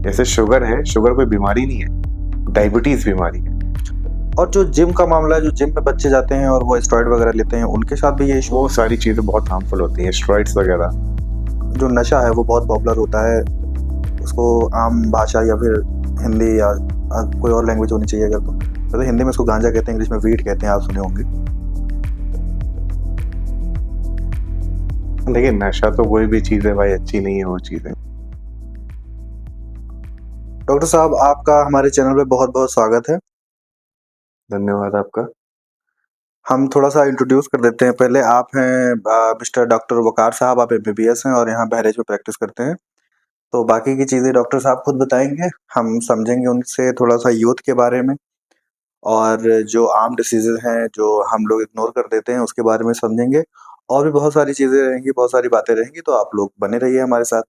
जैसे शुगर है, शुगर कोई बीमारी नहीं है, डायबिटीज बीमारी है। और जो जिम का मामला है, जो जिम में बच्चे जाते हैं और वो स्टेरॉइड वगैरह लेते हैं, उनके साथ भी ये इशू। वो सारी चीजें बहुत हार्मफुल होती हैं, स्टेरॉइड्स वगैरह। जो नशा है वो बहुत पॉपुलर होता है, उसको आम भाषा या फिर हिंदी या कोई और लैंग्वेज होनी चाहिए अगर तो हिंदी में उसको गांजा कहते हैं, इंग्लिश में वीड कहते हैं, आप सुने होंगे। देखिए, नशा तो कोई भी चीज है भाई, अच्छी नहीं है वो चीजें। डॉक्टर साहब, आपका हमारे चैनल पे बहुत बहुत स्वागत है। धन्यवाद आपका। हम थोड़ा सा इंट्रोड्यूस कर देते हैं। पहले आप हैं मिस्टर डॉक्टर वकार साहब, आप MBBS हैं और यहाँ बहरेज में प्रैक्टिस करते हैं। तो बाकी की चीज़ें डॉक्टर साहब खुद बताएंगे, हम समझेंगे उनसे थोड़ा सा यूथ के बारे में, और जो आम डिसीजेज हैं जो हम लोग इग्नोर कर देते हैं उसके बारे में समझेंगे। और भी बहुत सारी चीज़ें रहेंगी, बहुत सारी बातें रहेंगी, तो आप लोग बने रहिए हमारे साथ।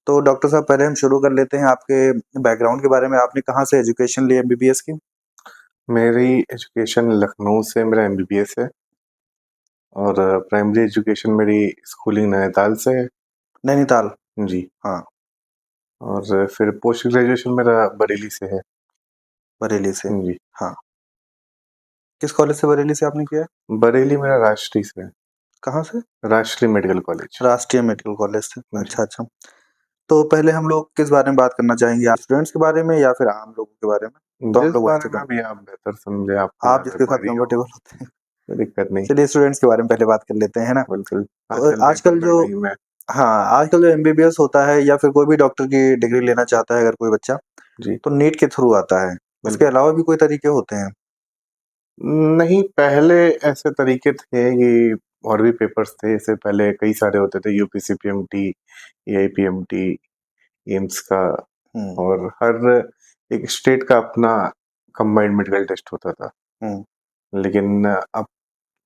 तो डॉक्टर साहब, पहले हम शुरू कर लेते हैं आपके बैकग्राउंड के बारे में। आपने कहाँ से एजुकेशन ली MBBS की? मेरी एजुकेशन लखनऊ से मेरा MBBS है, और प्राइमरी एजुकेशन मेरी स्कूलिंग नैनीताल से है। नैनीताल? जी हाँ। और फिर पोस्ट ग्रेजुएशन मेरा बरेली से है। बरेली से? जी। हाँ। किस कॉलेज से बरेली से आपने किया? बरेली मेरा राष्ट्रीय से है। कहाँ से? राष्ट्रीय मेडिकल कॉलेज। राष्ट्रीय मेडिकल कॉलेज से। जी। अच्छा अच्छा। तो पहले हम लोग किस बारे में बात करना चाहेंगे, आप स्टूडेंट्स के बारे में या फिर आम लोगों के बारे में? तो हम जिस लोग वहीं बारे से में भी आप बेहतर समझे, आपको आप ज्यादा जिसके साथ क्वेरी हो, कंफर्टेबल होते हैं। कोई दिक्कत नहीं। चलिए स्टूडेंट्स के बारे में पहले बात कर लेते हैं, है ना। बिल्कुल, तो आजकल पेपर आजकल में जो वही मैं। हाँ, आजकल जो MBBS होता है या फिर कोई भी डॉक्टर की डिग्री लेना चाहता है अगर कोई बच्चा, जी तो नीट के थ्रू आता है। उसके बिल्कुल। अलावा भी कोई तरीके होते हैं? नहीं, पहले ऐसे तरीके थे कि और भी पेपर्स थे। इससे पहले कई सारे होते थे, UPC PMT, AIPMT, एम्स का, हम्म और हर एक स्टेट का अपना कंबाइंड मेडिकल टेस्ट होता था। लेकिन अब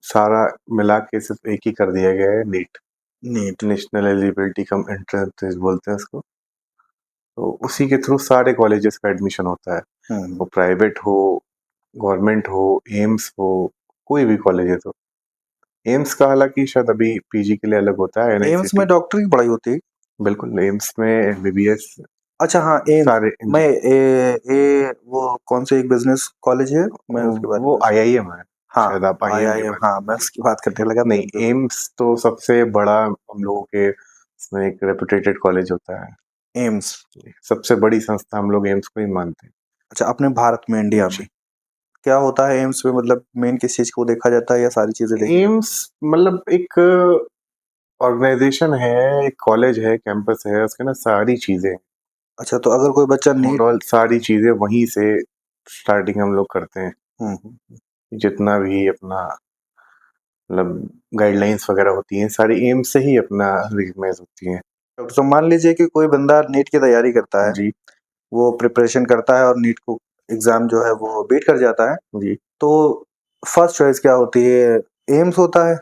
सारा मिला के सिर्फ एक ही कर दिया गया है, NEET. NEET. National eligibility cum entrance test बोलते हैं उसको। तो उसी के थ्रू सारे कॉलेजेस का एडमिशन होता है, वो प्राइवेट हो, गवर्नमेंट हो, एम्स हो, कोई भी कॉलेज है। तो एम्स का हालांकि शायद अभी PG के लिए अलग होता है, एम्स NICT। में डॉक्टर की पढ़ाई होती है? बिल्कुल, एम्स में MBBS अच्छा हाँ, एम्स। सारे। मैं वो कौन से एक बिजनेस कॉलेज है, मैं उसके बारे वो में। IIM है। हाँ, शायद आप IIM के IIM, बारे हाँ, में मैं बोल उसकी बात करने लगा। रहे। नहीं, एम्स तो सबसे बड़ा हम लोगों के इसमें एक रेपुटेटेड कॉलेज होता है। एम्स। सबसे बड़ी संस्था हम लोग एम्स को ही मानते हैं। अच्छा, अपने भारत में, इंडिया में जी। क्या होता है एम्स में? मतलब मेन किस चीज को देखा जाता है या सारी चीजें देखी? एम्स मतलब एक ऑर्गेनाइजेशन है, एक कॉलेज है, कैंपस है, उसके ना सारी चीजें, अच्छा, तो अगर कोई बच्चा नीट। ओवरऑल सारी चीजें वहीं से स्टार्टिंग हम लोग करते हैं। हम्म जितना भी अपना मतलब गाइडलाइंस वगैरह होती हैं, सारी एम्स से ही अपना रिकग्नाइज होती हैं। डॉक्टर साहब, मान लीजिए कि कोई बंदा नीट की तैयारी करता है, जी वो प्रिपरेशन करता है और नीट को एग्जाम जो है वो बीट कर जाता है, जी। तो फर्स्ट चॉइस क्या होती है? एम्स होता है,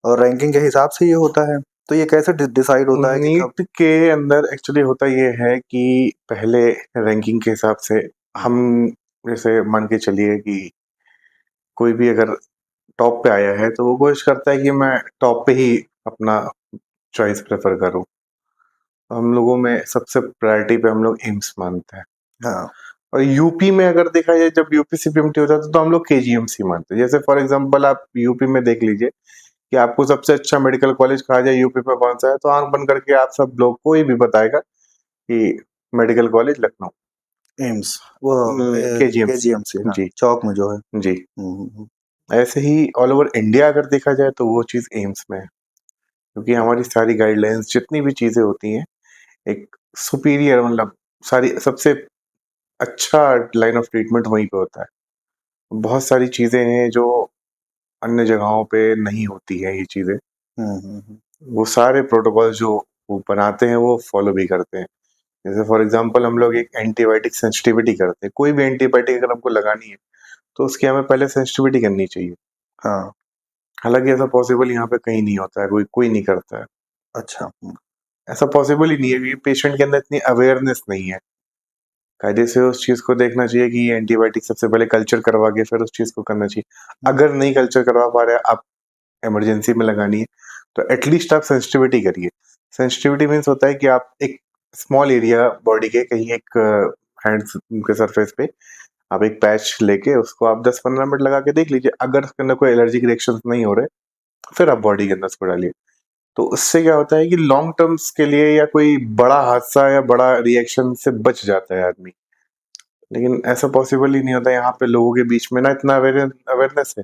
और रैंकिंग के हिसाब से ये होता है। तो ये कैसे डिसाइड होता है कि कब? नीट के अंदर एक्चुअली होता ये है कि पहले रैंकिंग के हिसाब से हम, जैसे मान के चलिए कि कोई भी अगर टॉप पे आया है तो वो कोशिश करता है कि मैं टॉप पे ही अपना चॉइस प्रेफर करूं। तो हम लोगों में सबसे प्रायोरिटी पे हम लोग एम्स मानते हैं। हाँ। और यूपी में अगर देखा जाए, जब UPC PMT होता है तो हम लोग KGMC मानते हैं। जैसे फॉर एग्जांपल आप यूपी में देख लीजिए कि आपको सबसे अच्छा मेडिकल कॉलेज कहा जाए यूपी में कौन सा है, तो आंख बंद करके आप सब लोग कोई भी बताएगा कि मेडिकल कॉलेज लखनऊ, एम्स, वो KGMC। KGMC, हाँ, जी चौक में जो है। जी। हम्म। ऐसे ही ऑल ओवर इंडिया अगर देखा जाए तो वो चीज़ एम्स में है, क्योंकि हमारी सारी गाइडलाइंस जितनी भी चीज़ें होती हैं, एक सुपीरियर मतलब सारी सबसे अच्छा लाइन ऑफ ट्रीटमेंट वहीं पे होता है। बहुत सारी चीज़ें हैं जो अन्य जगहों पे नहीं होती है ये चीज़ें। वो सारे प्रोटोकॉल जो वो बनाते हैं वो फॉलो भी करते हैं। जैसे फॉर एग्जांपल हम लोग एक एंटीबायोटिक सेंसिटिविटी करते हैं। कोई भी एंटीबायोटिक अगर हमको लगानी है तो उसकी हमें पहले सेंसिटिविटी करनी चाहिए। हाँ। हालांकि ऐसा पॉसिबल यहाँ पे कहीं नहीं होता है, कोई कोई नहीं करता है। अच्छा। ऐसा पॉसिबल ही नहीं है क्योंकि पेशेंट के अंदर इतनी अवेयरनेस नहीं है। कायदे से उस चीज़ को देखना चाहिए कि ये एंटीबायोटिक सबसे पहले कल्चर करवा के फिर उस चीज़ को करना चाहिए। अगर नहीं कल्चर करवा पा रहे, आप इमरजेंसी में लगानी है, तो एटलीस्ट आप सेंसिटिविटी करिए। सेंसिटिविटी मीन्स होता है कि आप एक स्मॉल एरिया बॉडी के कहीं एक हैंड्स के सरफेस पे आप एक पैच लेके उसको आप 10-15 मिनट लगा के देख लीजिए। अगर उसके अंदर कोई एलर्जिक रिएक्शन नहीं हो रहे, फिर आप बॉडी के अंदर उसको डालिए। तो उससे क्या होता है कि लॉन्ग टर्म्स के लिए या कोई बड़ा हादसा या बड़ा रिएक्शन से बच जाता है आदमी। लेकिन ऐसा पॉसिबल ही नहीं होता। यहाँ पे लोगों के बीच में ना इतना अवेयरनेस है,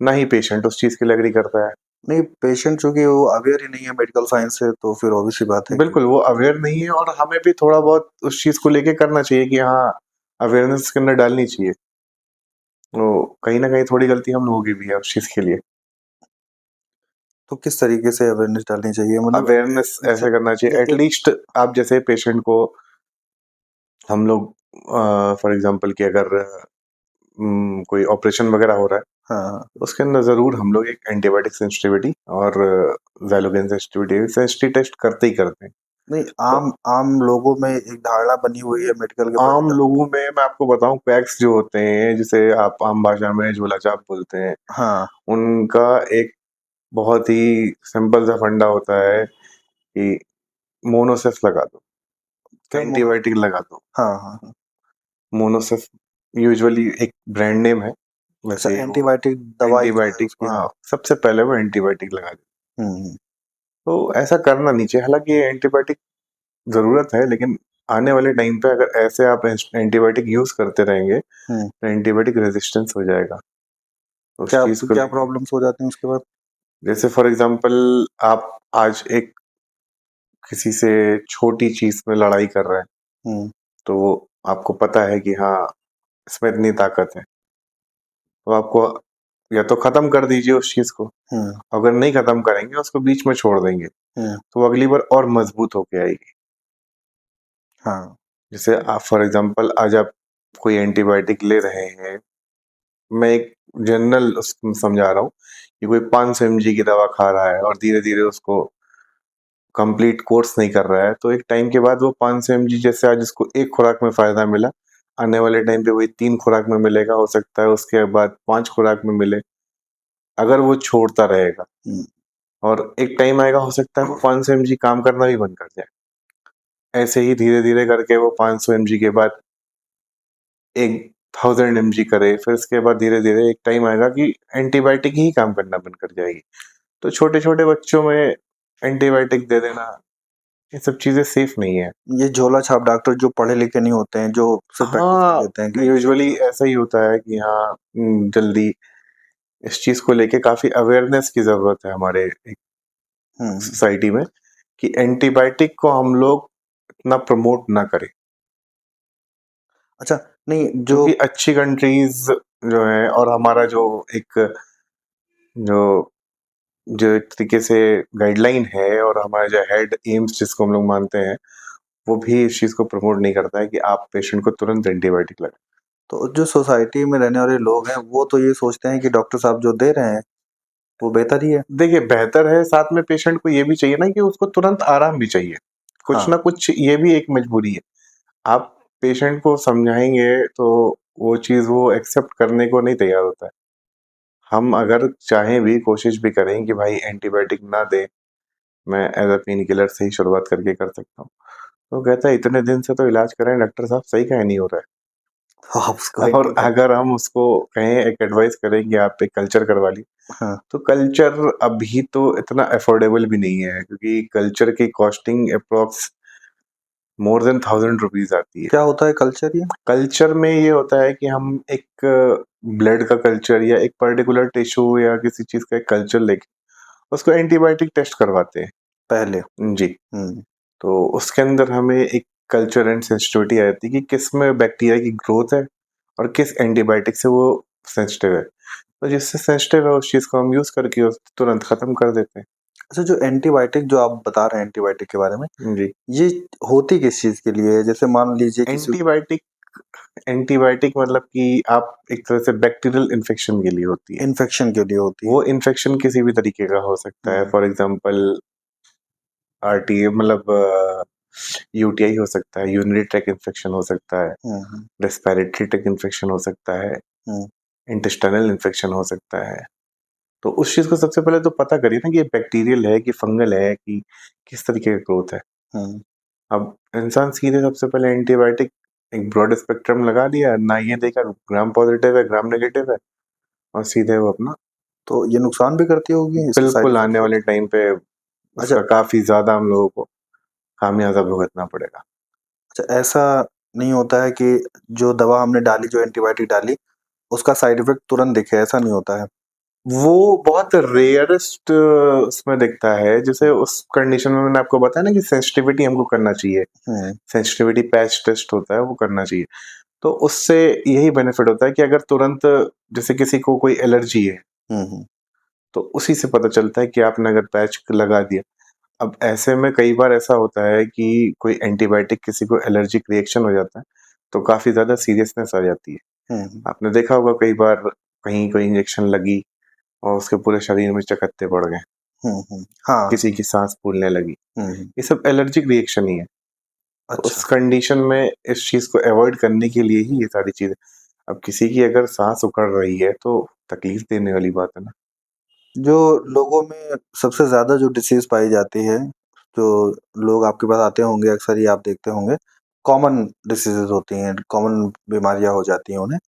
ना ही पेशेंट उस चीज के लिए एग्री करता है। नहीं, पेशेंट चूंकि वो अवेयर ही नहीं है मेडिकल साइंस से, तो फिर ऑब्वियस सी बात है कि बिल्कुल वो अवेयर नहीं है, और हमें भी थोड़ा बहुत उस चीज को लेके करना चाहिए कि हाँ, अवेयरनेस के अंदर डालनी चाहिए। तो कहीं ना कहीं थोड़ी गलती हम लोगों की भी है उस चीज के लिए। तो किस तरीके से अवेयरनेस डालनी चाहिए, मतलब अवेयरनेस ऐसे करना चाहिए, एटलीस्ट आप जैसे पेशेंट को हम लोग फॉर एग्जांपल कि अगर कोई ऑपरेशन वगैरह हो रहा है, हाँ, उसके अंदर जरूर हम लोग एक एंटीबायोटिक सेंसिटिविटी और ज़ैलोगेन सेंसिटिविटी टेस्ट करते ही करते हैं। नहीं, तो आम लोगों में एक धारणा बनी हुई है मेडिकल के प्रति। आम लोगों में मैं आपको बताऊं, पैक्स जो होते हैं जिसे आप आम भाषा में झोला छाप बोलते हैं, हाँ, उनका एक बहुत ही सिंपल सा फंडा होता है कि मोनोसेफ लगा दो, क्या एंटीबायोटिक लगा दो। हाँ, हाँ, हाँ। मोनोसेफ यूजुअली एक ब्रांड नेम है, अच्छा, वैसे वो एंटीबायोटिक दवाई जो है एंटीबायोटिक, उसकी, हाँ, हाँ। सबसे पहले वो एंटीबायोटिक लगा दे। हम्म। तो ऐसा करना नहीं चाहिए। हालांकि ये एंटीबायोटिक जरूरत है, लेकिन आने वाले टाइम पे अगर ऐसे आप एंटीबायोटिक यूज करते रहेंगे हम्म। तो एंटीबायोटिक रेजिस्टेंस हो जाएगा उस क्या चीज को क्या लेके। प्रॉब्लम्स हो जाती हैं उसके बाद? जैसे फॉर एग्जांपल, आप आज एक किसी से छोटी चीज में लड़ाई कर रहे हैं, हम्म। तो आपको पता है कि हाँ, इसमें इतनी ताकत है, तो आपको या तो खत्म कर दीजिए उस चीज को। हम्म। अगर नहीं खत्म करेंगे, उसको बीच में छोड़ देंगे, हम्म। तो अगली बार और मजबूत होके आएगी। हाँ। जैसे आप फॉर एग्जांपल आज आप कोई एंटीबायोटिक ले रहे हैं, मैं एक जनरल समझा रहा हूँ कि कोई 500 mg की दवा खा रहा है और धीरे धीरे उसको कंप्लीट कोर्स नहीं कर रहा है, तो एक टाइम के बाद वो 500 mg जैसे आज उसको एक खुराक में फायदा मिला, आने वाले टाइम पे वही 3 खुराक में मिलेगा, हो सकता है उसके बाद 5 खुराक में मिले, अगर वो छोड़ता रहेगा। हम्म। और एक टाइम आएगा, हो सकता है वो 500 mg काम करना भी बंद कर जाए। ऐसे ही धीरे धीरे करके वो 500 mg के बाद 1000 mg करे, फिर उसके बाद धीरे धीरे एक टाइम आएगा कि एंटीबायोटिक ही काम करना बंद कर जाएगी। तो छोटे छोटे बच्चों में एंटीबायोटिक दे देना, ये सब चीजें सेफ नहीं है। ये झोला छाप डॉक्टर जो पढ़े लिखे नहीं होते हैं, जो सिर्फ प्रैक्टिस कर हाँ, लेते हैं, कहीं यूजुअली ऐसा ही होता है कि हाँ, जल्दी इस चीज को लेके काफी अवेयरनेस की जरूरत है हमारे हम्म। सोसाइटी में, कि एंटीबायोटिक को हम लोग इतना प्रमोट ना करें। अच्छा, नहीं जो क्योंकि अच्छी कंट्रीज जो है, और हमारा जो एक जो जो एक तरीके से गाइडलाइन है, और हमारा जो हेड एम्स जिसको हम लोग मानते हैं, वो भी इस चीज को प्रमोट नहीं करता है कि आप पेशेंट को तुरंत एंटीबायोटिक लगाएं। तो जो सोसाइटी में रहने वाले लोग हैं, वो तो ये सोचते हैं कि डॉक्टर साहब जो दे रहे हैं वो बेहतर ही है। देखिए, बेहतर है, साथ में पेशेंट को ये भी चाहिए ना कि उसको तुरंत आराम भी चाहिए। कुछ हाँ। ना कुछ ये भी एक मजबूरी है। आप पेशेंट को समझाएंगे तो वो चीज वो एक्सेप्ट करने को नहीं तैयार होता है। हम अगर चाहें भी, कोशिश भी करें कि भाई एंटीबायोटिक ना दे, मैं एज अ पेन किलर से ही शुरुआत करके कर सकता हूँ, तो कहता है इतने दिन से तो इलाज कर रहे हैं डॉक्टर साहब, सही काहे नहीं हो रहा आप उसको है। और एंटीबायोटिक। अगर हम उसको कहें, एक एडवाइस करें कि आप एक कल्चर करवा ली, हाँ। तो कल्चर अभी तो इतना अफोर्डेबल भी नहीं है, क्योंकि कल्चर की costing approx more than 1000 rupees आती है। क्या होता है कल्चर ये? कल्चर में ये होता है कि हम एक ब्लड का कल्चर या एक पर्टिकुलर टिश्यू या किसी चीज का एक कल्चर लेके उसको एंटीबायोटिक टेस्ट करवाते पहले। हैं जी। हम्म। तो उसके अंदर हमें एक कल्चर एंड सेंसिटिविटी आ जाती है कि किस में बैक्टीरिया की ग्रोथ है और किस एंटीबायोटिक से वो सेंसिटिव है। तो जिससे सेंसिटिव है उस चीज को हम यूज करके उसको तुरंत खत्म कर देते हैं। अच्छा, जो एंटीबायोटिक जो आप बता रहे हैं एंटीबायोटिक के बारे में, जी। ये होती किस चीज के लिए है? जैसे मान लीजिए किसी एंटीबायोटिक एंटीबायोटिक मतलब कि आप एक तरह से बैक्टीरियल इन्फेक्शन के लिए होती है। इन्फेक्शन के लिए होती है। वो इन्फेक्शन किसी भी तरीके का हो सकता है, फॉर एग्जांपल आरटीए मतलब यूटीआई हो सकता है, यूरिनरी ट्रैक इन्फेक्शन हो सकता है, हम्म। रेस्पिरेटरी ट्रैक इन्फेक्शन हो सकता है, हम्म। इंटेस्टाइनल इन्फेक्शन हो सकता है। तो उस चीज को सबसे पहले तो पता करिए ना कि ये बैक्टीरियल है कि फंगल है कि किस तरीके का ग्रोथ है। हम्म। अब इंसान सीधे सबसे पहले एंटीबायोटिक एक ब्रॉड स्पेक्ट्रम लगा दिया, ना ये देखा ग्राम पॉजिटिव है ग्राम नेगेटिव है, और सीधे वो अपना तो ये नुकसान भी करती होगी, इसके साइड बिल्कुल इफेक्ट आने भी वाले होते टाइम पे हैं? अच्छा, उसका काफी ज्यादा हम लोगों को खामियाजा भुगतना पड़ेगा। अच्छा ऐसा नहीं होता है कि जो दवा हमने डाली, जो एंटीबायोटिक डाली, उसका साइड इफेक्ट तुरंत दिखे, ऐसा नहीं होता है? वो बहुत रेयरेस्ट उसमें दिखता है, जैसे उस कंडीशन में मैंने आपको बताया ना कि सेंसिटिविटी हमको करना चाहिए, हुँ, सेंसिटिविटी पैच टेस्ट होता है वो करना चाहिए। तो उससे यही बेनिफिट होता है कि अगर तुरंत जैसे किसी को कोई एलर्जी है हुँ, हुँ, तो उसी से पता चलता है कि आपने अगर पैच लगा दिया। अब ऐसे में कई बार ऐसा होता है कि कोई एंटीबायोटिक किसी को एलर्जिक रिएक्शन हो जाता है, तो काफ़ी ज़्यादा सीरियसनेस आ जाती है। हुँ, हुँ, आपने देखा होगा कई बार कहीं कोई इंजेक्शन लगी और उसके पूरे शरीर में चकत्ते पड़ गए, हुँ, हुँ, हाँ, किसी की साँस फूलने लगी। हुँ, हुँ, ये सब एलर्जिक रिएक्शन ही है। तो अच्छा। उस कंडीशन में इस चीज़ को अवॉइड करने के लिए ही ये सारी चीज़ें। अब किसी की अगर साँस उखड़ रही है तो तकलीफ देने वाली बात है ना। जो लोगों में सबसे ज़्यादा जो डिसीज़ पाई जाती है, जो लोग आपके पास आते होंगे, अक्सर ही आप देखते होंगे, कॉमन डिसीज़ेज़ होती हैं, कॉमन बीमारियाँ हो जाती हैं उन्हें।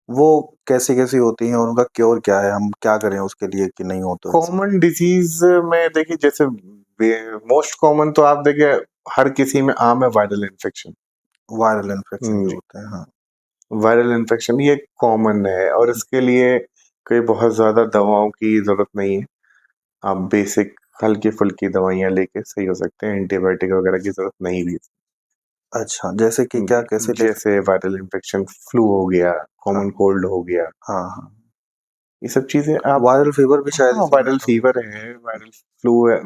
वो कैसी-कैसी होती हैं और उनका क्योर क्या है? हम क्या करें उसके लिए कि नहीं हो तो ऐसा? कॉमन डिजीज़ में देखिए जैसे मोस्ट कॉमन तो आप देखिए हर किसी में आम है वायरल इन्फेक्शन। वायरल इन्फेक्शन जो जी, होते हैं, हाँ। वायरल इन्फेक्शन ये कॉमन है और इसके लिए कोई बहुत ज़्यादा दवाओं की ज़रूरत नहीं है। आप बेसिक हल्की-फुल्की दवाइयाँ लेके सही हो सकते हैं, एंटीबायोटिक वगैरह की ज़रूरत नहीं भी। अच्छा, जैसे कि क्या, जी, कैसे ले जैसे सकते हैं? वायरल इन्फेक्शन, फ्लू हो गया, हाँ, कॉमन कोल्ड हो गया, हाँ, हाँ। ये सब चीज़ें आप वायरल फीवर भी शायद हाँ, इसी में वायरल आता होगा। फीवर है, वायरल फ्लू है,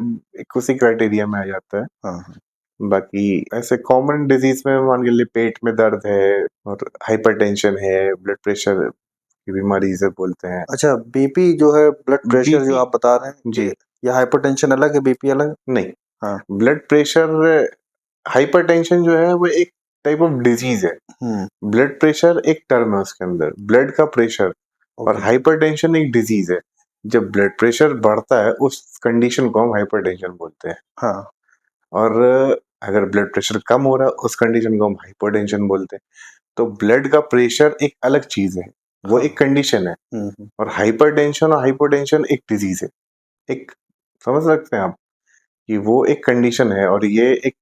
एक उसी क्राइटेरिया में आ जाता है। हाँ, हाँ। बाकी ऐसे कॉमन डिजीज़ में मान के लिए पेट में दर्द है और हाइपरटेंशन है, ब्लड प्रेशर की बीमारी जिसे बोलते हैं। अच्छा, बीपी जो है, ब्लड प्रेशर जो बीपी आप बता रहे हैं, जी, ये हाइपरटेंशन अलग है, बीपी अलग है? नहीं, हाँ। ब्लड प्रेशर हाइपरटेंशन जो है वो एक टाइप ऑफ डिजीज़ है। हुँ, ब्लड प्रेशर एक टर्म है उसके अंदर, ब्लड का प्रेशर और ओके। हाइपरटेंशन एक डिजीज़ है। जब ब्लड प्रेशर बढ़ता है उस कंडीशन को हम हाइपरटेंशन बोलते हैं हाँ। और अगर ब्लड प्रेशर कम हो रहा है उस कंडीशन को हम हाइपरटेंशन बोलते हैं। तो ब्लड का प्रेशर एक अलग चीज़ है, वो हाँ। एक कंडीशन है हुँ, हुँ। और हाइपरटेंशन और हाइपोटेंशन एक डिजीज़ है। एक समझ सकते हैं आप कि वो एक कंडीशन है और ये एक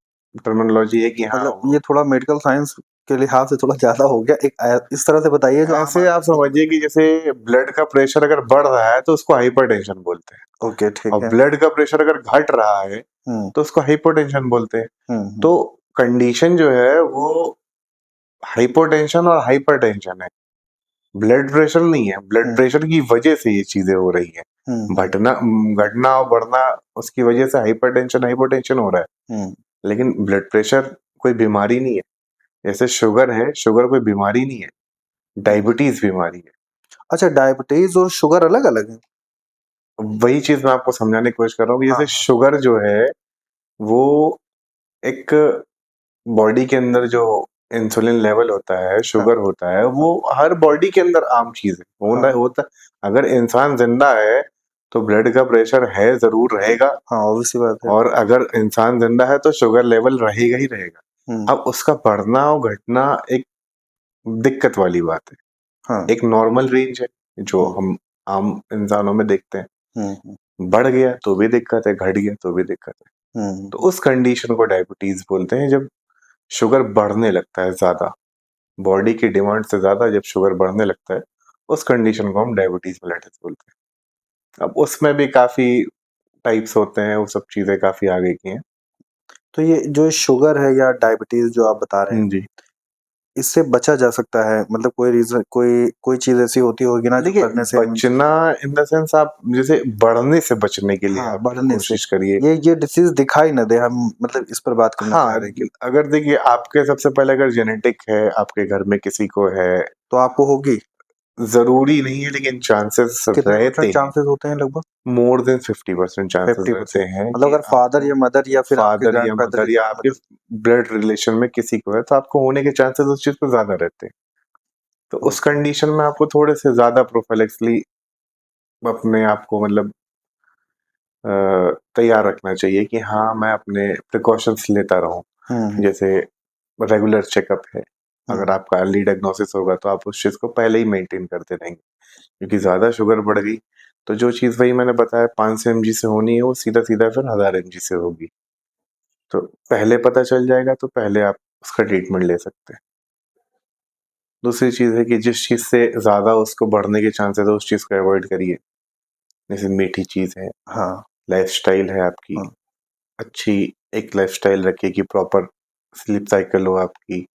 टर्मिनोलॉजी है कि हाँ, मतलब वो ये थोड़ा मेडिकल साइंस के लिहाज से थोड़ा ज़्यादा हो गया। एक इस तरह से बताइए जो आम ऐसे आदमी आप समझ समझिए कि जैसे ब्लड का प्रेशर अगर बढ़ रहा है तो उसको हाइपरटेंशन बोलते हैं ओके, ठीक और है। ब्लड का प्रेशर अगर घट रहा है हुँ, तो उसको हाइपोटेंशन बोलते हैं। हुँ, हुँ, तो कंडीशन जो है वो हाइपोटेंशन और हाइपरटेंशन है, ब्लड प्रेशर नहीं है। ब्लड हुँ, प्रेशर की वजह से ये चीज़ें हो रही हैं। हुँ, हुँ, घटना और बढ़ना उसकी वजह से हाइपरटेंशन, हाइपोटेंशन हो रहा है। हुँ, लेकिन ब्लड प्रेशर कोई बीमारी नहीं है। जैसे शुगर है, शुगर कोई बीमारी नहीं है, हुँ। डायबिटीज़ बीमारी है। अच्छा, डायबिटीज़ और शुगर अलग-अलग है? वही चीज़ मैं आपको समझाने की कोशिश कर रहा हूँ कि हाँ, जैसे हाँ, शुगर जो है, वो एक बॉडी के अंदर जो इंसुलिन लेवल होता है, हाँ, शुगर होता है, हाँ, वो हर बॉडी के अंदर आम चीज़ है। हाँ, होता अगर इंसान ज़िंदा है, तो ब्लड का प्रेशर है ज़रूर रहेगा हाँ, ऑब्वियस सी बात है। और अगर इंसान ज़िंदा है, तो शुगर लेवल रहेगा ही रहेगा। हुँ, अब उसका बढ़ना और घटना एक दिक्कत वाली बात है। हाँ, एक नॉर्मल रेंज है, जो हुँ, हम आम इंसानों में देखते हैं। हुँ, हुँ, बढ़ गया तो भी दिक्कत है, घट गया तो भी दिक्कत है। हुँ, तो उस कंडीशन को डायबिटीज़ बोलते हैं जब शुगर बढ़ने लगता है ज़्यादा, बॉडी की डिमांड से ज़्यादा जब शुगर बढ़ने लगता है, उस कंडीशन को हम डायबिटीज़ मेलिटस बोलते हैं। अब उसमें भी काफ़ी टाइप्स होते हैं, वो सब चीज़ें काफ़ी आगे की हैं। तो ये जो शुगर है या डायबिटीज़ जो आप बता रहे हैं, जी। इससे बचा जा सकता है? मतलब कोई रीज़न, कोई कोई चीज़ ऐसी होती होगी ना जो देखिए, करने से हम बचना इन द सेंस आप जैसे बढ़ने से बचने के लिए हाँ, आप बढ़ने से, कोशिश करिए। ये डिसीज़ दिखाई ना दे, हम मतलब इस पर बात करना चाह हाँ, रहे हैं कि अगर देखिए आपके सबसे पहले अगर जेनेटिक है, आपके घर में किसी को है, तो आपको होगी? ज़रूरी नहीं है लेकिन चांसेस कितने रहते परसेंट हैं। चांसेस होते हैं लगभग? मोर देन 50% चांसेस रहते 50%, हैं मतलब कि अगर फादर आपको या मदर या फिर आपके फादर या ग्रैंडफ़ादर मदर या या आपके मतलब ब्लड रिलेशन में किसी को है, तो आपको होने के चांसेस उस चीज़ पे ज़्यादा रहते हैं। तो उस ओके, कंडीशन में आपको थोड़े से ज़्यादा प्रोफाइलैक्सली अपने आप को मतलब तैयार रखना चाहिए कि हाँ, मैं अपने प्रिकॉशंस लेता रहूँ। जैसे रेगुलर चेकअप है, अगर हुँ। आपका अर्ली डायग्नोसिस होगा तो आप उस चीज़ को पहले ही मेंटेन करते रहेंगे। क्योंकि ज़्यादा शुगर बढ़ गई तो जो चीज़ वही मैंने बताया 500 एमजी से होनी है वो सीधा-सीधा फिर 1000 एमजी से होगी। तो पहले पता चल जाएगा तो पहले आप उसका ट्रीटमेंट ले सकते हैं। दूसरी चीज़ है कि जिस चीज़ से ज़्यादा उसको बढ़ने के चांसेस है उस चीज़ को अवॉइड करिए। जैसे मीठी चीज़ है, हाँ, लाइफ़स्टाइल है आपकी, हाँ। अच्छी एक लाइफ़स्टाइल रखिए कि प्रॉपर स्लीप साइकिल हो आपकी,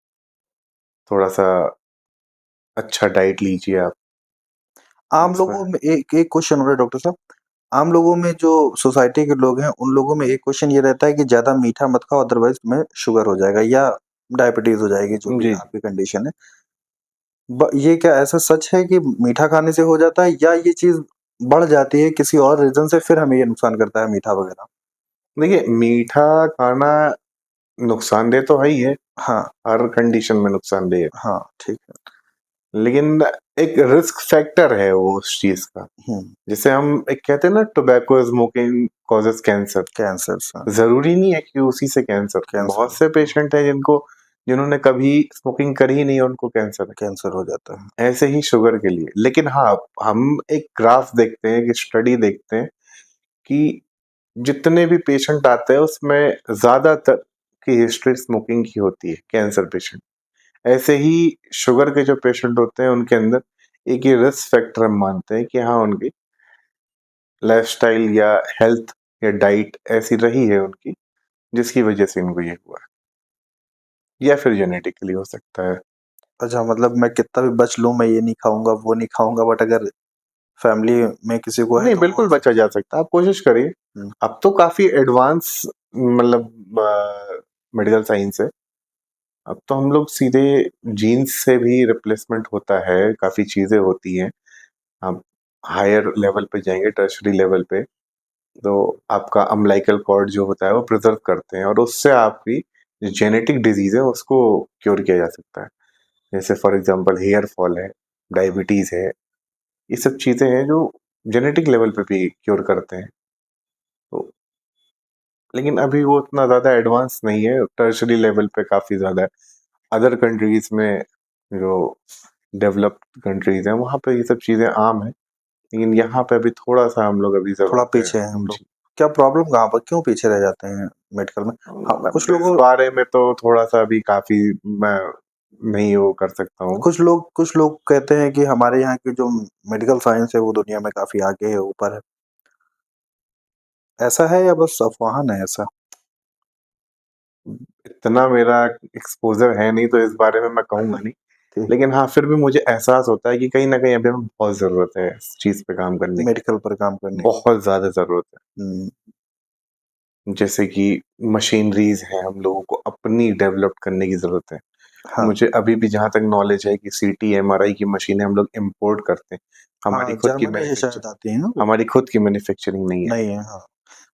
थोड़ा-सा अच्छा डाइट लीजिए आप। आम इसमें लोगों में एक एक क्वेश्चन हो रहा है डॉक्टर साहब। आम लोगों में जो सोसाइटी के लोग हैं, उन लोगों में एक क्वेश्चन ये रहता है कि ज़्यादा मीठा मत खाओ अदरवाइज़ तुम्हें शुगर हो जाएगा या डायबिटीज़ हो जाएगी, जो भी जी, आपकी कंडीशन है। ये क्या ऐसा सच है कि मीठा खाने से हो जाता है या ये चीज़ बढ़ जाती है किसी और रीज़न से फिर हमें ये नुकसान करता है मीठा वग़ैरह? देखिए मीठा खाना नुकसानदेह तो है ही है, हाँ, हर कंडीशन में नुकसानदेह है। हाँ, ठीक है। लेकिन एक रिस्क फैक्टर है वो उस चीज़ का। हुँ, जिसे हम एक कहते हैं ना tobacco smoking causes cancer. Cancers हाँ, ज़रूरी नहीं है कि उसी से कैंसर हो। कैंसर बहुत से पेशेंट हैं जिन्होंने कभी स्मोकिंग करी ही नहीं है उनको कैंसर है। कैंसर हो जाता है। ऐसे ही शुगर के लिए। लेकिन हाँ, हम एक ग्राफ देखते हैं, एक स्टडी देखते हैं कि जितने भी पेशेंट आते हैं उसमें ज़्यादातर की हिस्ट्री स्मोकिंग की होती है, कैंसर पेशेंट। ऐसे ही शुगर के जो पेशेंट होते हैं उनके अंदर एक ये रिस्क फैक्टर हम मानते हैं कि हाँ, उनकी लाइफ़स्टाइल या हेल्थ या डाइट ऐसी रही है उनकी, जिसकी वजह से इनको ये हुआ है। या फिर जेनेटिकली हो सकता है। अच्छा, मतलब मैं कितना भी बच लूँ, मैं ये नहीं खाऊँगा, वो नहीं खाऊँगा, बट अगर फैमिली में किसी को है नहीं, तो वो बिल्कुल हो बचा सकता जा सकता है, आप कोशिश करिए। है। हुँ, अब तो काफ़ी एडवांस मतलब मेडिकल साइंस है। अब तो हम लोग सीधे जीन्स से भी रिप्लेसमेंट होता है, काफ़ी चीज़ें होती हैं। आप हायर लेवल पे जाएँगे, टर्शियरी लेवल पे, तो आपका अम्बिलिकल कॉर्ड जो होता है वो प्रिज़र्व करते हैं और उससे आपकी जो जेनेटिक डिज़ीज़ है उसको क्योर किया जा सकता है। जैसे फॉर एग्ज़ाम्पल हेयर फॉल है, डायबिटीज़ है, ये सब चीज़ें हैं जो जेनेटिक लेवल पे भी क्योर करते हैं। तो लेकिन अभी वो उतना ज़्यादा एडवांस नहीं है, टर्शियरी लेवल पे काफ़ी ज़्यादा है। अदर कंट्रीज़ में जो डेवलप्ड कंट्रीज़ हैं, वहाँ पे ये सब चीज़ें आम हैं, लेकिन यहाँ पे अभी थोड़ा-सा हम लोग अभी थोड़ा ज़रूरत है। पीछे हैं हम लोग। जी। क्या प्रॉब्लम कहाँ पर क्यों पीछे रह जाते हैं मेडिकल में? हाँ, अब कुछ इस लोगों बारे में तो थोड़ा-सा अभी काफ़ी मैं नहीं वो कर सकता हूँ। कुछ लोग कहते हैं कि हमारे यहाँ की जो मेडिकल साइंस है वो दुनिया में काफ़ी आगे है, ऊपर है। ऐसा है या बस अफ़वाहन है ऐसा? इतना मेरा एक्सपोज़र है नहीं तो इस बारे में मैं कहूँगा नहीं। ठीक, लेकिन हाँ, फिर भी मुझे एहसास होता है कि कहीं न कहीं अभी हमें बहुत ज़रूरत है इस चीज़ पे काम करने की, मेडिकल पर काम करने की। बहुत ज़्यादा ज़रूरत है। हुँ, जैसे कि मशीनरीज़ हैं, हम लोगों को अपनी डेवलप करने की ज़रूरत है। हाँ, मुझे अभी भी जहाँ तक नॉलेज है कि सीटी, एमआरआई की मशीनें हम लोग इम्पोर्ट करते हैं। हाँ, जर्मनी से शायद आती हैं ना वो? हमारी खुद की मैन्युफैक्चरिंग नहीं है। नहीं है, हाँ।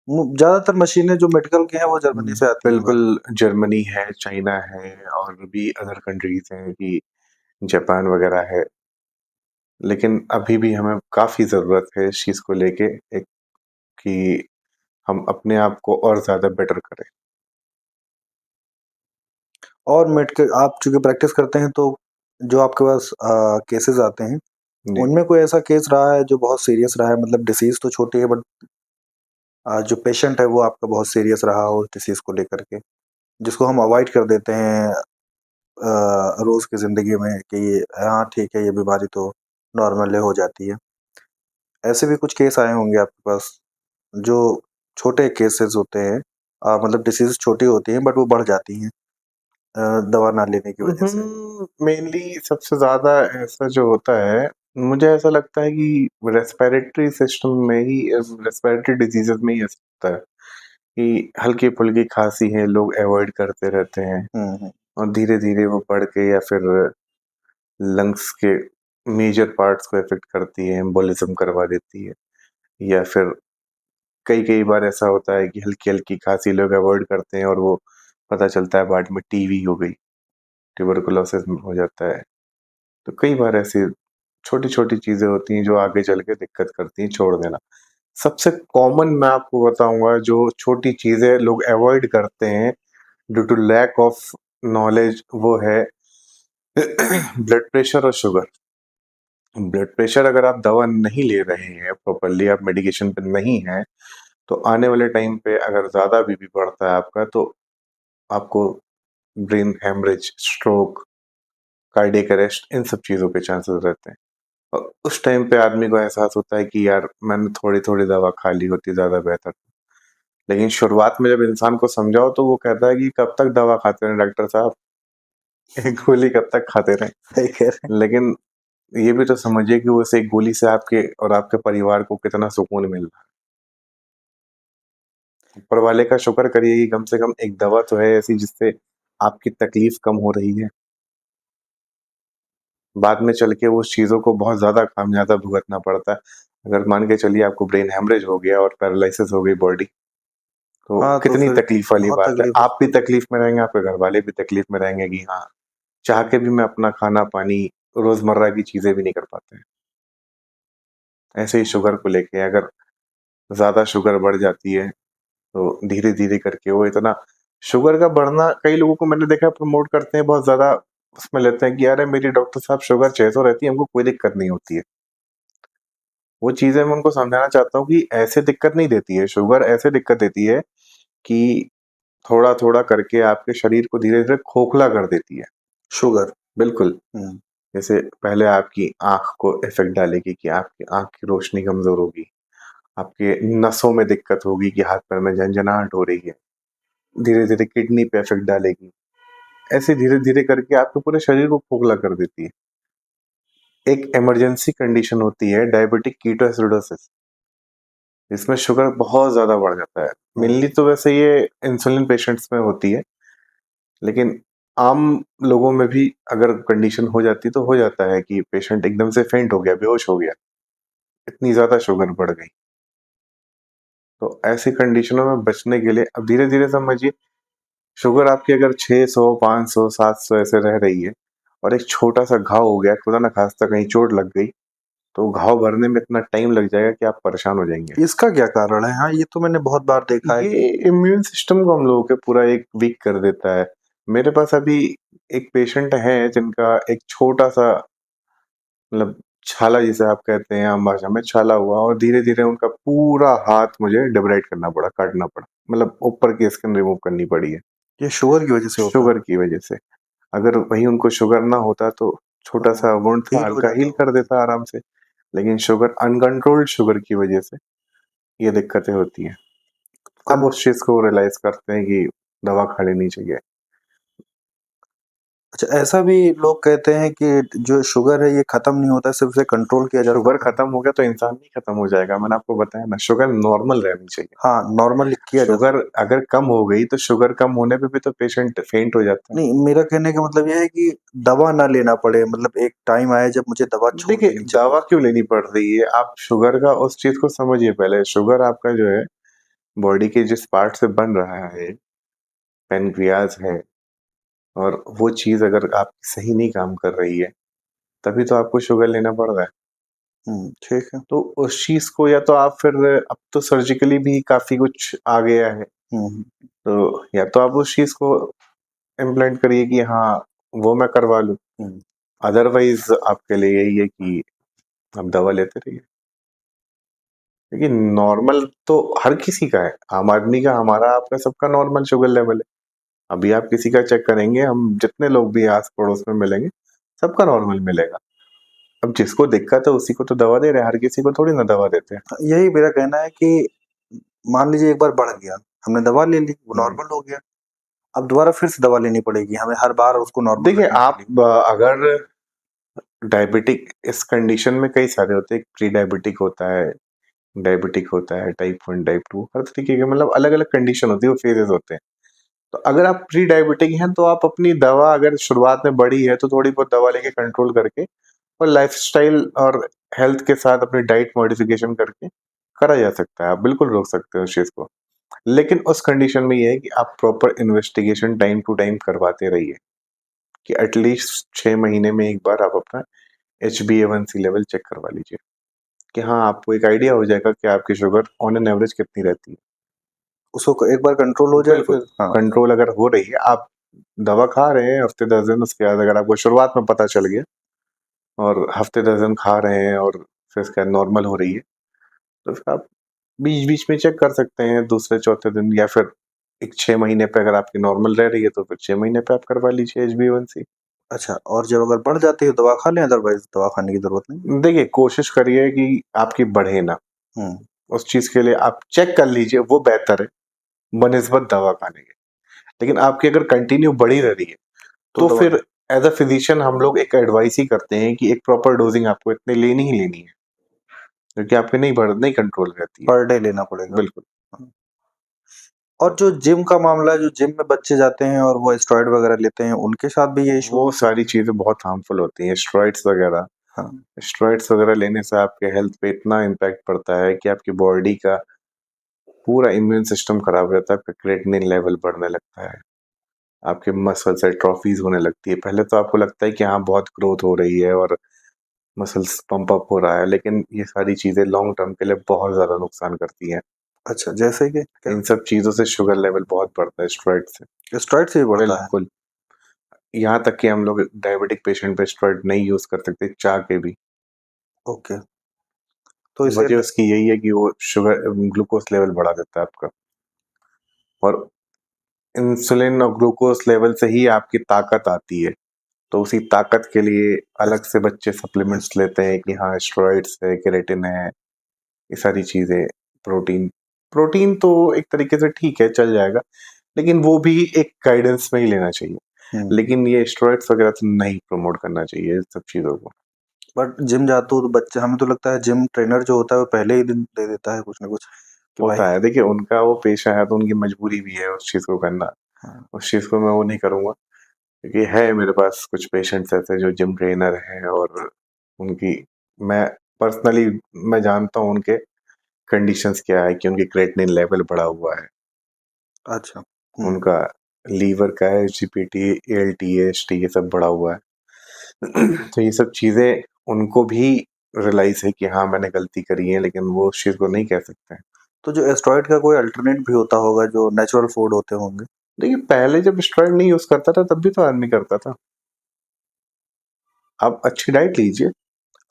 ज़्यादातर मशीनें जो मेडिकल की हैं वो जर्मनी से आती हैं बाहर। बिल्कुल जर्मनी है, चाइना है और भी अदर कंट्रीज़ हैं कि जापान वग़ैरह है। लेकिन अभी भी हमें काफ़ी ज़रूरत है इस चीज़ को लेके एक कि हम अपने आप को और ज़्यादा बेटर करें। और मेडिकल आप चूँकि प्रैक्टिस करते हैं तो जो आपके पास केसेज़ आते हैं, जी। उनमें कोई ऐसा केस रहा है जो बहुत सीरियस रहा है? मतलब डिसीज़ तो छोटी है बट जो पेशेंट है वो आपका बहुत सीरियस रहा हो उस डिसीज़ को लेकर के, जिसको हम अवॉइड कर देते हैं रोज़ की ज़िंदगी में कि हाँ, ठीक है, ये बीमारी तो नॉर्मल है, हो जाती है। ऐसे भी कुछ केस आए होंगे आपके पास, जो छोटे केसेज़ होते हैं मतलब डिसीज़ छोटी होती हैं बट वो बढ़ जाती हैं दवा ना लेने की वजह से। मेनली सबसे ज़्यादा ऐसा जो होता है, मुझे ऐसा लगता है कि रेस्पिरेटरी सिस्टम में ही रेस्पिरेटरी डिजीज़ेज़ में ही ऐसा होता है कि हल्की-फुल्की खाँसी है, लोग अवॉइड करते रहते हैं हुँ, हुँ। और धीरे-धीरे वो बढ़ के या फिर लंग्स के मेजर पार्ट्स को इफ़ेक्ट करती है, एम्बोलिज़्म करवा देती है या फिर कई-कई बार ऐसा होता है कि हल्की-हल्की खाँसी लोग अवॉइड करते हैं और वो पता चलता है बाद में टीबी हो गई, ट्यूबरकुलोसिस हो जाता है। तो कई बार ऐसी छोटी-छोटी चीज़ें होती हैं जो आगे चल के दिक्कत करती हैं, छोड़ देना। सबसे कॉमन मैं आपको बताऊँगा जो छोटी चीज़ें लोग अवॉइड करते हैं, due to lack of knowledge वो है ब्लड प्रेशर और शुगर। ब्लड प्रेशर अगर आप दवा नहीं ले रहे हैं प्रॉपरली, आप मेडिकेशन पे नहीं हैं, तो आने वाले टाइम पे अगर ज़्यादा बीपी बढ़ता है आपका, तो आपको brain haemorrhage, stroke, cardiac arrest, इन सब चीज़ों के चांसेस रहते हैं। और उस टाइम पे आदमी को एहसास होता है कि यार मैंने थोड़ी-थोड़ी दवा खा ली होती ज़्यादा बेहतर। लेकिन शुरुआत में जब इंसान को समझाओ तो वो कहता है कि कब तक दवा खाते रहें डॉक्टर साहब, एक गोली कब तक खाते रहें। सही कह रहे हैं। लेकिन ये भी तो समझिए कि उस एक गोली से आपके और आपके परिवार को कितना सुकून मिल रहा है। ऊपर वाले का शुक्र करिए कि कम से कम एक दवा तो है ऐसी जिससे आपकी तकलीफ कम हो रही है। बाद में चल के उस चीज़ों को बहुत ज़्यादा खामियाजा भुगतना पड़ता है। अगर मान के चलिए आपको ब्रेन हैमरेज हो गया और पैरालिसिस हो गई बॉडी, तो हाँ, तो कितनी फिर तकलीफ वाली बहुत बात है। तकलीफ आप भी तकलीफ में रहेंगे, आपके घर वाले भी तकलीफ में रहेंगे कि हाँ, चाह के भी मैं अपना खाना-पानी, रोज़मर्रा की चीज़ें भी नहीं कर पाते हैं। ऐसे ही शुगर को लेके अगर ज़्यादा शुगर बढ़ जाती है, तो धीरे-धीरे करके वो इतना शुगर का बढ़ना, कई लोगों को मैंने देखा है प्रमोट करते हैं बहुत ज़्यादा, उसमें लेते हैं कि अरे मेरी डॉक्टर साहब शुगर 600 रहती है, हमको कोई दिक्कत नहीं होती है। वो चीज़ें मैं उनको समझाना चाहता हूँ कि ऐसे दिक्कत नहीं देती है, शुगर ऐसे दिक्कत देती है कि थोड़ा-थोड़ा करके आपके शरीर को धीरे-धीरे खोखला कर देती है। शुगर। बिल्कुल, हुँ। जैसे पहले आपकी आँख को इफ़ेक्ट डालेगी कि आपकी आँख की रोशनी कमज़ोर होगी, आपके नसों में दिक्कत होगी कि हाथ-पैर में झनझनाहट हो रही है, धीरे-धीरे किडनी पे इफ़ेक्ट डालेगी। ऐसे धीरे-धीरे करके आपके पूरे शरीर को खोखला कर देती है। एक इमरजेंसी कंडीशन होती है डायबिटिक कीटोएसिडोसिस, इसमें शुगर बहुत ज़्यादा बढ़ जाता है। मेनली तो वैसे ये इंसुलिन पेशेंट्स में होती है, लेकिन आम लोगों में भी अगर कंडीशन हो जाती तो हो जाता है कि पेशेंट एकदम से फेंट हो गया, बेहोश हो गया, इतनी ज़्यादा शुगर बढ़ गई। तो ऐसी कंडीशनों में बचने के लिए अब धीरे-धीरे समझिए, शुगर आपकी अगर 600, 500, 700 ऐसे रह रही है और एक छोटा-सा घाव हो गया, खुदा ना खास्ता कहीं चोट लग गई, तो घाव भरने में इतना टाइम लग जाएगा कि आप परेशान हो जाएँगे। इसका क्या कारण है? हाँ, ये तो मैंने बहुत बार देखा है। ये इम्यून सिस्टम को हम लोगों के पूरा एक वीक कर देता है। मेरे पास अभी एक पेशेंट है जिनका एक छोटा-सा, मतलब छाला जिसे आप कहते हैं आम भाषा में, छाला हुआ और धीरे-धीरे उनका पूरा हाथ मुझे डिब्राइड करना पड़ा, काटना पड़ा। मतलब ऊपर की स्किन रिमूव करनी पड़ी है, ये शुगर की वज़ह से होता है? शुगर की वजह से। अगर वहीं उनको शुगर ना होता तो छोटा-सा वुंड था, हील हो हल्का जाता हील होगा। कर देता आराम से। लेकिन शुगर, अनकंट्रोल्ड शुगर की वजह से ये दिक्कतें होती हैं। तब कन उस चीज़ को रियलाइज़ करते हैं कि दवा खा लेनी चाहिए। अच्छा, ऐसा भी लोग कहते हैं कि जो शुगर है ये खत्म नहीं होता है, सिर्फ़ इसे कंट्रोल किया जा शुगर सकता है। खत्म हो गया तो इंसान भी खत्म हो जाएगा। मैंने आपको बताया ना, शुगर नॉर्मल रहनी चाहिए। हाँ, नॉर्मली किया जा शुगर सकता है। अगर कम हो गई तो शुगर कम होने पे भी तो पेशेंट फेंट हो जाता है। नहीं, मेरा कहने का मतलब ये है कि दवा ना लेना पड़े, मतलब एक टाइम आए जब मुझे दवा छोड़ देखिए, देनी चाहिए। दवा क्यों लेनी पड़ रही है? आप शुगर का उस चीज़ को समझिए पहले। शुगर आपका जो है, बॉडी के जिस पार्ट से बन रहा है, पैनक्रियाज़ है, और वो चीज़ अगर आपकी सही नहीं काम कर रही है, तभी तो आपको शुगर लेना पड़ रहा है। ठीक है। तो उस चीज़ को या तो आप फिर, अब तो सर्जिकली भी काफ़ी कुछ आ गया है, हुँ, तो या तो आप उस चीज़ को इम्प्लेंट करिए कि हाँ, वो मैं करवा लूँ। हुँ। अदरवाइज़ आपके लिए यही है कि आप दवा लेते रहिए। देखिए, नॉर्मल तो हर किसी का है, आम आदमी का, हमारा, आपका, सबका नॉर्मल शुगर लेवल है। अभी आप किसी का चेक करेंगे, हम जितने लोग भी आस-पड़ोस में मिलेंगे, सबका नॉर्मल मिलेगा। अब जिसको दिक्कत है उसी को तो दवा दे रहे हैं, हर किसी को थोड़ी ना दवा देते हैं। यही मेरा कहना है कि मान लीजिए एक बार बढ़ गया, हमने दवा ले ली, वो हुँ। नॉर्मल हो गया। अब दोबारा फिर से दवा लेनी पड़ेगी, हमें हर बार उसको नॉर्मल देखिए, रखने के आप लिए। अगर डायबिटिक, इस कंडीशन में कई सारे होते हैं, प्री डायबिटिक होता है, टाइप 1, टाइप 2, हर तरीके के, मतलब अलग-अलग कंडीशन होती है, वो फेजेज़ होते हैं। तो अगर आप प्री डायबिटिक हैं तो आप अपनी दवा, अगर शुरुआत में बढ़ी है तो थोड़ी बहुत दवा लेके कंट्रोल करके और लाइफ़स्टाइल और हेल्थ के साथ अपनी डाइट मॉडिफ़िकेशन करके करा जा सकता है। आप बिल्कुल रोक सकते हो उस चीज़ को। लेकिन उस कंडीशन में ये है कि आप proper investigation time to time करवाते रहिए, कि एटलीस्ट 6 महीने में एक बार आप अपना HbA1c लेवल चेक करवा लीजिए, कि हाँ, आपको एक आइडिया हो जाएगा कि आपकी शुगर ऑन एन एवरेज कितनी रहती है। उसको एक बार कंट्रोल हो जाए बिल्कुल, फिर हाँ, कंट्रोल अगर हो रही है, आप दवा खा रहे हैं हफ़्ते 10 दिन, उसके बाद अगर आपको शुरुआत में पता चल गया और हफ़्ते 10 दिन खा रहे हैं और फिर उसके बाद नॉर्मल हो रही है, तो फिर आप बीच-बीच में चेक कर सकते हैं दूसरे चौथे दिन, या फिर एक 6 महीने पे अगर आपकी नॉर्मल रह रही है तो फिर 6 महीने पे आप करवा लीजिए HbA1c। अच्छा और जब अगर बढ़ जाती है दवा खा लें, अदरवाइज़ दवा खाने की ज़रूरत नहीं? देखिए, कोशिश करिए कि आपकी बढ़े ना, हुँ, उस चीज़ के लिए आप चेक कर लीजिए, वो बेहतर है बनिस्बत दवा खाने के। लेकिन आपकी अगर कंटिन्यू बढ़ी रह रही है, तो तो दवा फिर एज़ अ फिज़िशियन हम लोग एक एडवाइस ही करते हैं कि एक प्रॉपर डोज़िंग आपको इतनी लेनी ही लेनी है, क्योंकि आपकी नहीं कंट्रोल रहती है। पर डे लेना पड़ेगा। बिल्कुल। हाँ। और जो जिम का मामला है, जो जिम में बच्चे जाते हैं और वो स्टेरॉइड वगैरह लेते हैं, उनके साथ भी ये इश्यू वो हो सारी चीज़ें बहुत हार्मफुल होती हैं, स्टेरॉइड्स वगैरह। हाँ, स्टेरॉइड्स वगैरह लेने से आपके हेल्थ पे इतना इम्पैक्ट पड़ता है कि आपकी बॉडी का पूरा इम्यून सिस्टम खराब रहता है, आपका क्रेटिनिन लेवल बढ़ने लगता है, आपके मसल्स एट्रोफीज़ होने लगती है। पहले तो आपको लगता है कि हाँ, बहुत ग्रोथ हो रही है और मसल्स पंप अप हो रहा है, लेकिन ये सारी चीज़ें लॉन्ग टर्म के लिए बहुत ज़्यादा नुकसान करती हैं। अच्छा जैसे कि क्या? इन सब चीज़ों से शुगर लेवल बहुत बढ़ता है स्टेरॉइड से। स्टेरॉइड से भी बढ़ता है? बिल्कुल, यहाँ तक कि हम लोग डायबिटिक पेशेंट पे स्टेरॉइड नहीं यूज़ कर सकते चाह के भी। ओके, तो इसे वजह उसकी यही है कि वो शुगर ग्लूकोज़ लेवल बढ़ा देता है आपका, और इंसुलिन और ग्लूकोज़ लेवल से ही आपकी ताकत आती है। तो उसी ताकत के लिए अलग से बच्चे सप्लीमेंट्स लेते हैं कि हाँ, स्टेरॉइड्स है, केराटिन है, ये सारी चीज़ें, प्रोटीन। प्रोटीन तो एक तरीके से ठीक है, चल जाएगा, लेकिन वो भी एक गाइडेंस में ही लेना चाहिए। हुँ, लेकिन ये स्टेरॉइड्स वगैरह तो नहीं प्रमोट करना चाहिए इस सब चीज़ों को। बट जिम जाते हो तो बच्चे हमें तो लगता है जिम ट्रेनर जो होता है वो पहले ही दिन दे देता है कुछ ना कुछ कि भाई होता है, देखिए उनका वो पेशा है तो उनकी मजबूरी भी है उस चीज़ को करना। हाँ, उस चीज़ को मैं वो नहीं करूँगा, क्योंकि है मेरे पास कुछ पेशेंट्स ऐसे जो जिम ट्रेनर हैं, और उनकी मैं पर्सनली मैं जानता हूँ उनके कंडीशंस क्या है, कि उनकी क्रेटिनिन लेवल बढ़ा हुआ है, अच्छा, हुँ, उनका लीवर का एसजीपीटी, एएलटी, एएसटी ये सब बढ़ा हुआ है। तो ये सब चीज़ें उनको भी रियलाइज़ है कि हाँ, मैंने गलती करी है, लेकिन वो उस चीज़ को नहीं कह सकते हैं। तो जो स्टेरॉइड का कोई अल्टरनेट भी होता होगा जो नेचुरल फूड होते होंगे? देखिए, पहले जब स्टेरॉइड नहीं यूज़ करता था तब भी तो आदमी करता था। आप अच्छी डाइट लीजिए।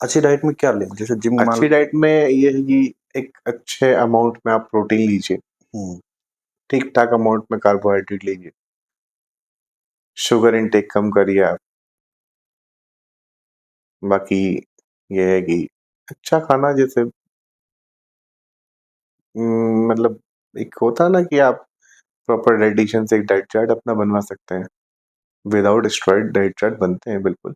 अच्छी डाइट में क्या लें? जैसे जिम मान अच्छी डाइट में ये है कि एक अच्छे अमाउंट में आप प्रोटीन लीजिए, हुँ, ठीक-ठाक अमाउंट में कार्बोहाइड्रेट लीजिए, शुगर इनटेक कम करिए आप। बाकी ये है कि अच्छा खाना, जैसे मतलब एक होता है ना कि आप प्रॉपर डाइटिशियन से एक डाइट चार्ट अपना बनवा सकते हैं। विदाउट स्टेरॉइड डाइट चार्ट बनते हैं बिल्कुल।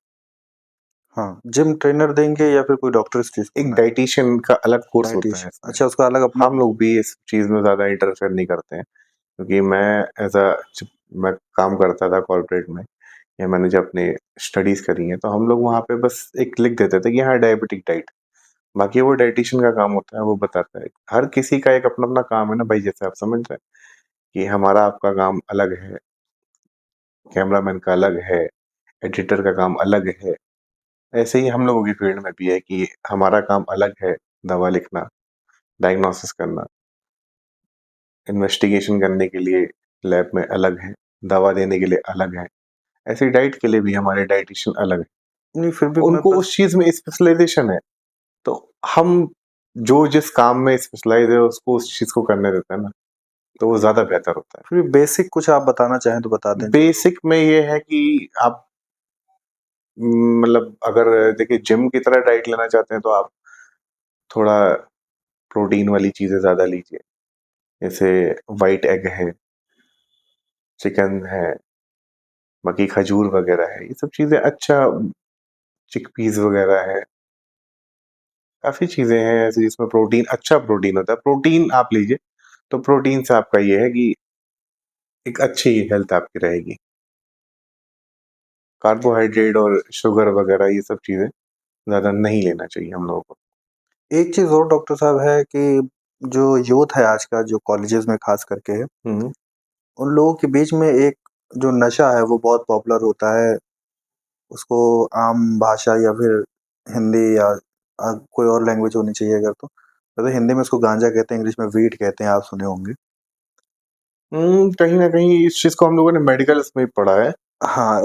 हाँ, जिम ट्रेनर देंगे या फिर कोई डॉक्टर इस चीज़ को एक बनाएगा? डाइटिशियन का अलग कोर्स होता है डायटीशियन इसमें। अच्छा उसका अलग अपना हम लोग भी इस चीज़ में ज़्यादा इंटरफेयर नहीं करते हैं, क्योंकि मैं काम करता था कॉर्पोरेट में, या मैंने जब अपनी स्टडीज़ करी हैं, तो हम लोग वहाँ पे बस एक लिख देते थे कि हाँ, डायबिटिक डाइट। बाकी वो डायटीशियन का काम होता है, वो बताता है। हर किसी का एक अपना-अपना काम है ना भाई, जैसे आप समझ रहे हैं कि हमारा आपका काम अलग है, कैमरामैन का अलग है, एडिटर का काम अलग है। ऐसे ही हम लोगों की फील्ड में भी है कि हमारा काम अलग है, दवा लिखना, डायग्नोसिस करना, इन्वेस्टिगेशन करने के लिए लैब में अलग है, दवा देने के लिए अलग है। ऐसे ही डाइट के लिए भी हमारे डायटीशियन अलग हैं। नहीं फिर भी मैं उनको बस उस चीज़ में स्पेशलाइज़ेशन है, तो हम जो जिस काम में स्पेशलाइज़ है उसको उस चीज़ को करने देते हैं ना, तो वो ज़्यादा बेहतर होता है। फिर भी बेसिक कुछ आप बताना चाहें तो बता दें जो लोग बेसिक में ये है कि आप मतलब अगर देखिए जिम की तरह डाइट लेना चाहते हैं तो आप थोड़ा प्रोटीन वाली चीज़ें ज़्यादा लीजिए। जैसे व्हाइट एग है, चिकन है, बाकी खजूर वगैरह है, ये सब चीज़ें अच्छा, चिकपीस वगैरह है, काफ़ी चीज़ें हैं ऐसी जिसमें प्रोटीन, अच्छा प्रोटीन होता है। प्रोटीन आप लीजिए, तो प्रोटीन से आपका ये है कि एक अच्छी हेल्थ आपकी रहेगी। कार्बोहाइड्रेट और शुगर वगैरह ये सब चीज़ें ज़्यादा नहीं लेना चाहिए हम लोगों को। एक चीज़ और डॉक्टर साहब है कि जो यूथ है आज का जो कॉलेजेस में खास करके है, हुँ, उन लोगों के बीच में एक जो नशा है वो बहुत पॉपुलर होता है। उसको आम भाषा या फिर हिंदी या कोई और लैंग्वेज होनी चाहिए अगर तो। वैसे हिंदी में उसको गांजा कहते हैं, इंग्लिश में वीड कहते हैं, आप सुने होंगे। कहीं न कहीं इस चीज़ को हम लोगों ने मेडिकल्स में ही पढ़ा है। हाँ,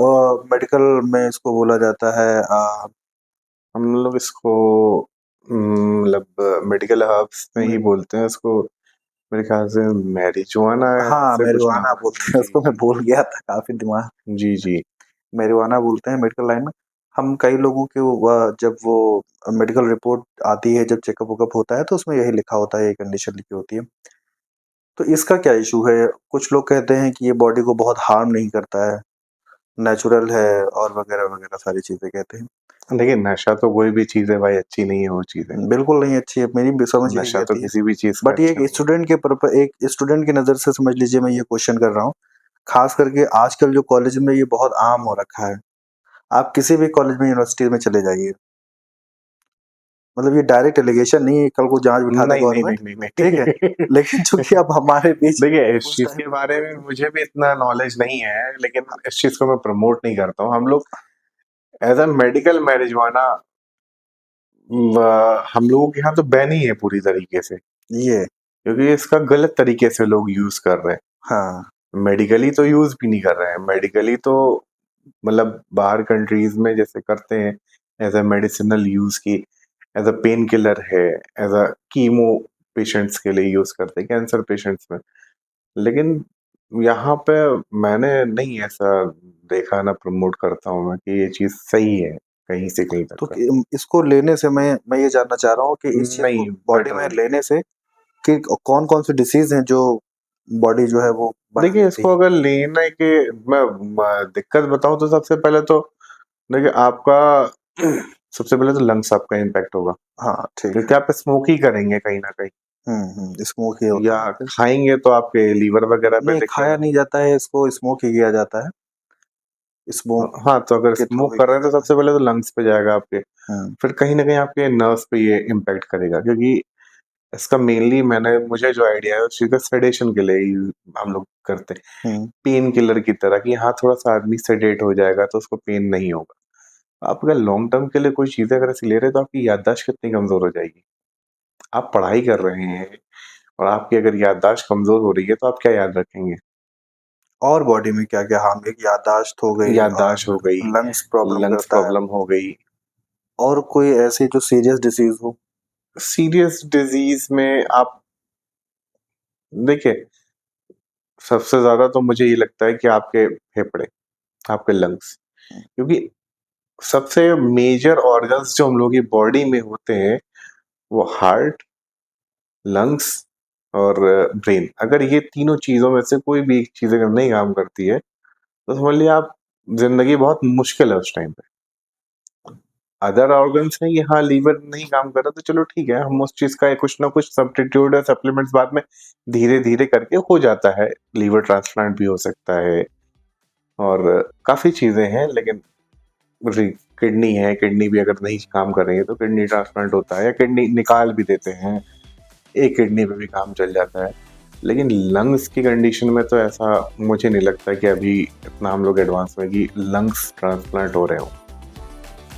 मेडिकल में इसको बोला जाता है हम लोग इसको मतलब मेडिकल हर्ब्स में ही बोलते हैं इसको, मेरे ख़्याल से मैरिजुआना हाँ, ऐसे कुछ नाम मैरिजुआना है। बोलते हैं जी, उसको, मैं भूल गया था, काफ़ी दिमाग जी, जी। मैरिजुआना बोलते हैं मेडिकल लाइन में। हम कई लोगों के जब वो मेडिकल रिपोर्ट आती है, जब चेकअप वेकअप होता है, तो उसमें यही लिखा होता है, ये कंडीशन लिखी होती है। तो इसका क्या इश्यू है? कुछ लोग कहते हैं कि ये बॉडी को बहुत हार्म नहीं करता है, नेचुरल है और वगैरह-वगैरह सारी चीज़ें कहते हैं। देखिए, नशा तो कोई भी चीज़ है भाई, अच्छी नहीं है वो चीज़ें। बिल्कुल नहीं अच्छी है, मेरी भी समझ यही नशा तो कहती है। किसी भी चीज़ का बट ये अच्छा एक नहीं है। स्टूडेंट की नज़र से समझ लीजिए, मैं ये क्वेश्चन कर रहा हूँ। ख़ास करके आजकल जो कॉलेज में ये बहुत आम हो रखा है। आप किसी भी कॉलेज में, यूनिवर्सिटी में चले जाइए। मतलब ये डायरेक्ट एलिगेशन नहीं है, कल को जाँच बिठा दे नहीं, नहीं, नहीं, गवर्नमेंट, नहीं, ठीक है? नहीं। लेकिन चूँकि अब हमारे बीच देखिए, इस उस चीज़ टाइम के बारे में मुझे भी इतना नॉलेज नहीं है, लेकिन इस चीज़ को मैं प्रमोट नहीं करता हूँ। हम लोग एज़ अ मेडिकल मैरिजुआना हम लोगों के यहाँ तो बैन ही है पूरी तरीके से, ये क्योंकि इसका गलत तरीके से लोग यूज़ कर रहे हैं। हाँ, मेडिकली तो यूज़ भी नहीं कर रहे हैं, मेडिकली तो मतलब बाहर कंट्रीज़ में जैसे करते हैं एज़ अ मेडिसिनल यूज़ की, एज़ अ पेन किलर है, एज़ अ कीमो पेशेंट्स के लिए यूज़ करते हैं, कैंसर पेशेंट्स में। लेकिन यहाँ पे मैंने नहीं ऐसा देखा, ना प्रमोट करता हूँ मैं कि ये चीज़ सही है, कहीं से कहीं तो तक। इसको लेने से मैं ये जानना चाह रहा हूँ कि इस चीज़ को नहीं, बॉडी बेटर में नहीं है। लेने से कि कौन-कौन सी डिसीज़ हैं जो बॉडी जो है वो बना देखिए, लेती इसको है? अगर लेने के मैं दिक्कत बताऊँ तो सबसे पहले तो देखिए आपका सबसे पहले तो लंग्स आपका इम्पैक्ट होगा, हाँ, ठीक है। क्योंकि आप स्मोक ही करेंगे कहीं न कहीं, स्मोक ही होता या है फिर। खाएँगे तो आपके लीवर वगैरह पे नहीं, खाया दिखेगा। नहीं जाता है, इसको स्मोक ही किया जाता है। स्मोक हाँ, तो अगर के थ्रू स्मोक ही कर रहे किया हैं तो जाता है। सबसे पहले तो लंग्स पे जाएगा आपके, हुँ, फिर कहीं न कहीं आपके नर्व्स पे ये इम्पैक्ट करेगा, क्योंकि इसका मेनली मुझे जो आइडिया है उस चीज़ का सेडेशन के लिए ही हम लोग करते हैं। हुँ। पेन किलर की तरह कि हाँ, थोड़ा-सा आदमी सेडेट हो जाएगा तो उसको पेन नहीं होगा। आप अगर लॉन्ग टर्म के लिए कोई चीज़ें अगर ऐसी ले रहे हैं तो आपकी याददाश्त कितनी कमज़ोर हो जाएगी। आप पढ़ाई कर रहे हैं और आपकी अगर याददाश्त कमज़ोर हो रही है तो आप क्या याद रखेंगे? और बॉडी में क्या-क्या हार्म है? याददाश्त हो गई याददाश्त और हो गई, लंग्स प्रॉब्लम लंग्स करता है। प्रॉब्लम हो गई। और कोई ऐसी जो सीरियस डिसीज़ हो? सीरियस डिज़ीज़ में आप देखिए, सबसे ज़्यादा तो मुझे ये लगता है कि आपके फेफड़े, आपके लंग्स, क्योंकि सबसे मेजर ऑर्गन्स जो हम लोगों की बॉडी में होते हैं, वो हार्ट, लंग्स और ब्रेन। अगर ये तीनों चीज़ों में से कोई भी एक चीज़ अगर नहीं काम करती है, तो समझ लीजिए आप ज़िंदगी बहुत मुश्किल है उस टाइम पे। अदर ऑर्गन्स हैं कि हाँ, लीवर नहीं काम कर रहा तो चलो ठीक है, हम उस चीज़ का कुछ ना कुछ सब्स्टिट्यूट या सप्लीमेंट्स बाद में धीरे-धीरे करके हो जाता है। लीवर ट्रांसप्लांट भी हो सकता है और काफ़ी चीज़ें हैं, लेकिन री किडनी है, किडनी भी अगर नहीं काम कर रही है तो किडनी ट्रांसप्लांट होता है या किडनी निकाल भी देते हैं, एक किडनी पे भी काम चल जाता है। लेकिन लंग्स की कंडीशन में तो ऐसा मुझे नहीं लगता कि अभी इतना हम लोग एडवांस में कि लंग्स ट्रांसप्लांट हो रहे हों।